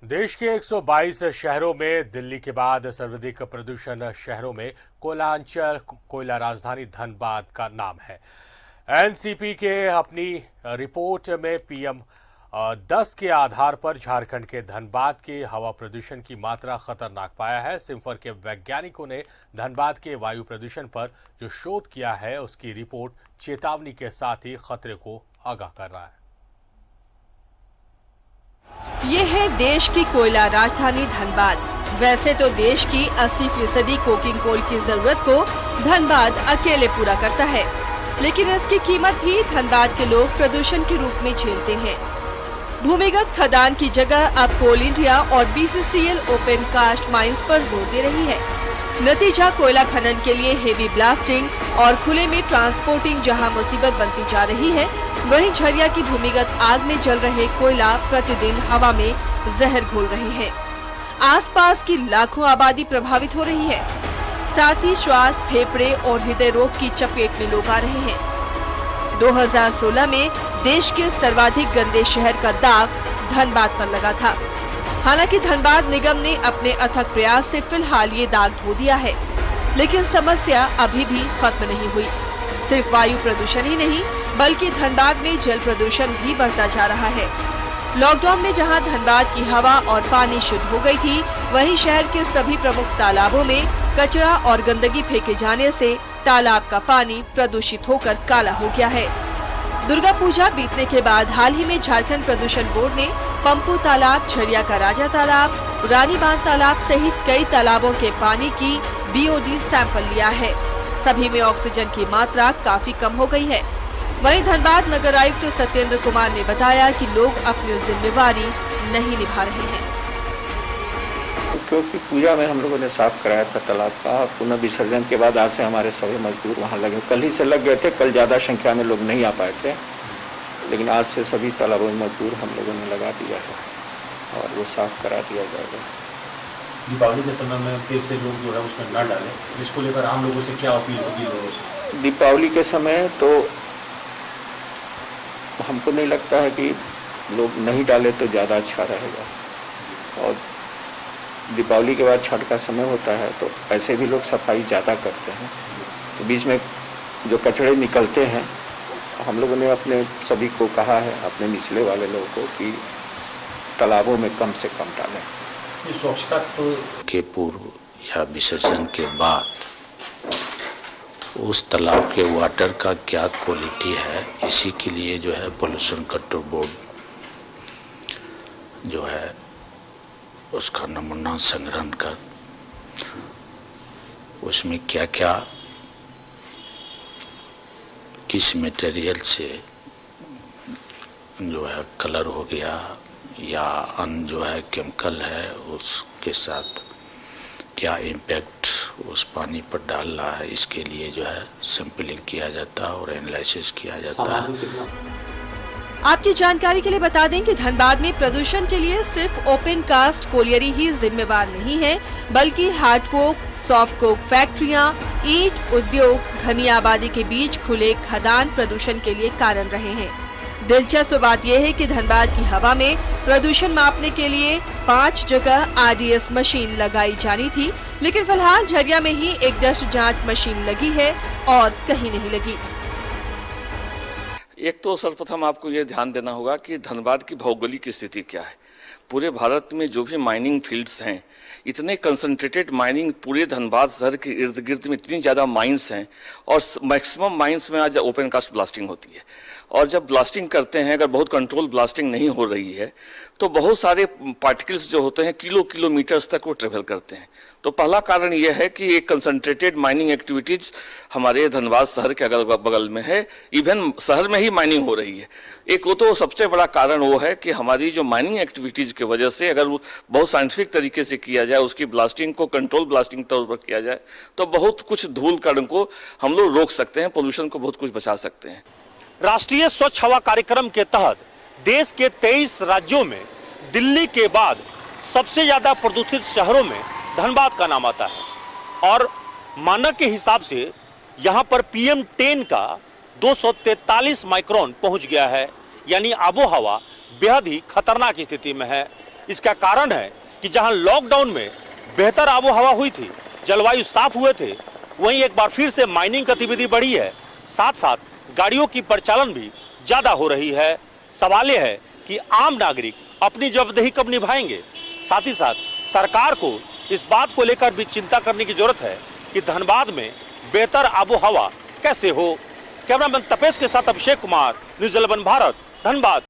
देश के 122 शहरों में दिल्ली के बाद सर्वाधिक प्रदूषण शहरों में कोयलांचल कोयला राजधानी धनबाद का नाम है। एनसीपी के अपनी रिपोर्ट में पीएम 10 के आधार पर झारखंड के धनबाद के हवा प्रदूषण की मात्रा खतरनाक पाया है। सिम्फर के वैज्ञानिकों ने धनबाद के वायु प्रदूषण पर जो शोध किया है उसकी रिपोर्ट चेतावनी के साथ ही खतरे को आगाह कर रहा है। ये है देश की कोयला राजधानी धनबाद। वैसे तो देश की 80% कोकिंग कोल की जरूरत को धनबाद अकेले पूरा करता है, लेकिन इसकी कीमत भी धनबाद के लोग प्रदूषण के रूप में झेलते हैं। भूमिगत खदान की जगह अब कोल इंडिया और बीसीसीएल ओपन कास्ट माइंस पर जोर दे रही है। नतीजा कोयला खनन के लिए हेवी ब्लास्टिंग और खुले में ट्रांसपोर्टिंग जहां मुसीबत बनती जा रही है, वहीं झरिया की भूमिगत आग में जल रहे कोयला प्रतिदिन हवा में जहर घोल रहे हैं। आसपास की लाखों आबादी प्रभावित हो रही है। साथ ही श्वास, फेफड़े और हृदय रोग की चपेट में लोग आ रहे हैं। 2016 में देश के सर्वाधिक गंदे शहर का दाग धनबाद पर लगा था। हालांकि धनबाद निगम ने अपने अथक प्रयास से फिलहाल ये दाग धो दिया है, लेकिन समस्या अभी भी खत्म नहीं हुई। सिर्फ वायु प्रदूषण ही नहीं, बल्कि धनबाद में जल प्रदूषण भी बढ़ता जा रहा है। लॉकडाउन में जहां धनबाद की हवा और पानी शुद्ध हो गई थी, वहीं शहर के सभी प्रमुख तालाबों में कचरा और गंदगी फेंके जाने से तालाब का पानी प्रदूषित होकर काला हो गया है। दुर्गा पूजा बीतने के बाद हाल ही में झारखंड प्रदूषण बोर्ड ने पंपू तालाब, झरिया का राजा तालाब, रानी बांध तालाब सहित कई तालाबों के पानी की बीओडी सैंपल लिया है। सभी में ऑक्सीजन की मात्रा काफी कम हो गई है। वहीं धनबाद नगर आयुक्त सत्येंद्र कुमार ने बताया कि लोग अपनी जिम्मेवारी नहीं निभा रहे हैं। क्योंकि पूजा में हम लोगों ने साफ कराया था तालाब का, पुनः विसर्जन के बाद आज से हमारे सभी मजदूर वहाँ लगे। कल ही से लग गए थे, कल ज़्यादा संख्या में लोग नहीं आ पाए थे, लेकिन आज से सभी तालाबों में मजदूर हम लोगों ने लगा दिया है और वो साफ करा दिया जाएगा। दीपावली के समय में फिर से लोग जो है उसमें न डालें, इसको लेकर आम लोगों से क्या अपील होगी लोगों से? दीपावली के समय तो हमको नहीं लगता है कि लोग नहीं डाले तो ज़्यादा अच्छा रहेगा। और दीपावली के बाद छठ का समय होता है तो ऐसे भी लोग सफाई ज़्यादा करते हैं, तो बीच में जो कचरे निकलते हैं, हम लोगों ने अपने सभी को कहा है, अपने निचले वाले लोगों को, कि तालाबों में कम से कम डालें। स्वच्छता के पूर्व या विसर्जन के बाद उस तालाब के वाटर का क्या क्वालिटी है, इसी के लिए जो है पोल्यूशन कंट्रोल बोर्ड जो है उसका नमूना संग्रहण कर उसमें क्या क्या किस मटेरियल से जो है कलर हो गया या अन्य जो है केमिकल है, उसके साथ क्या इम्पैक्ट उस पानी पर डाल रहा है, इसके लिए जो है सैंपलिंग किया जाता है और एनालिसिस किया जाता है। आपकी जानकारी के लिए बता दें कि धनबाद में प्रदूषण के लिए सिर्फ ओपन कास्ट कोलियरी ही जिम्मेवार नहीं है, बल्कि हार्ड कोक, सॉफ्ट कोक फैक्ट्रियां, ईंट उद्योग, घनी आबादी के बीच खुले खदान प्रदूषण के लिए कारण रहे हैं। दिलचस्प बात यह है कि धनबाद की हवा में प्रदूषण मापने के लिए 5 जगह आरडीएस मशीन लगाई जानी थी, लेकिन फिलहाल झरिया में ही एक डस्ट जांच मशीन लगी है और कहीं नहीं लगी। एक तो सर्वप्रथम आपको ये ध्यान देना होगा कि धनबाद की भौगोलिक स्थिति क्या है। पूरे भारत में जो भी माइनिंग फील्ड्स हैं, इतने कंसंट्रेटेड माइनिंग पूरे धनबाद शहर के इर्द गिर्द में इतनी ज़्यादा माइंस हैं और मैक्सिमम माइंस में आज ओपन कास्ट ब्लास्टिंग होती है। और जब ब्लास्टिंग करते हैं, अगर बहुत कंट्रोल ब्लास्टिंग नहीं हो रही है तो बहुत सारे पार्टिकल्स जो होते हैं किलोमीटर्स तक वो ट्रेवल करते हैं। तो पहला कारण यह है कि एक कंसंट्रेटेड माइनिंग एक्टिविटीज हमारे धनबाद शहर के अगल बगल में है, इवन शहर में ही माइनिंग हो रही है। एक वो तो सबसे बड़ा कारण वो है कि हमारी जो माइनिंग एक्टिविटीज की वजह से अगर बहुत साइंटिफिक तरीके से किया जाए, उसकी ब्लास्टिंग को कंट्रोल ब्लास्टिंग तौर पर किया जाए, तो बहुत कुछ धूल कण को हम लोग रोक सकते हैं, पोल्यूशन को बहुत कुछ बचा सकते हैं। राष्ट्रीय स्वच्छ हवा कार्यक्रम के तहत देश के 23 राज्यों में दिल्ली के बाद सबसे ज्यादा प्रदूषित शहरों में धनबाद का नाम आता है और मानक के हिसाब से यहाँ पर PM10 का 243 माइक्रोन पहुँच गया है, यानी आबोहवा बेहद ही खतरनाक स्थिति में है। इसका कारण है कि जहां लॉकडाउन में बेहतर आबो हवा हुई थी, जलवायु साफ हुए थे, वहीं एक बार फिर से माइनिंग गतिविधि बढ़ी है। साथ साथ गाड़ियों की परिचालन भी ज्यादा हो रही है। सवाल यह है कि आम नागरिक अपनी जवाबदेही कब निभाएंगे। साथ ही साथ सरकार को इस बात को लेकर भी चिंता करने की जरूरत है कि धनबाद में बेहतर आबो हवा कैसे हो। कैमरामैन तपेश के साथ अभिषेक कुमार, न्यूज़ 11 भारत, धनबाद।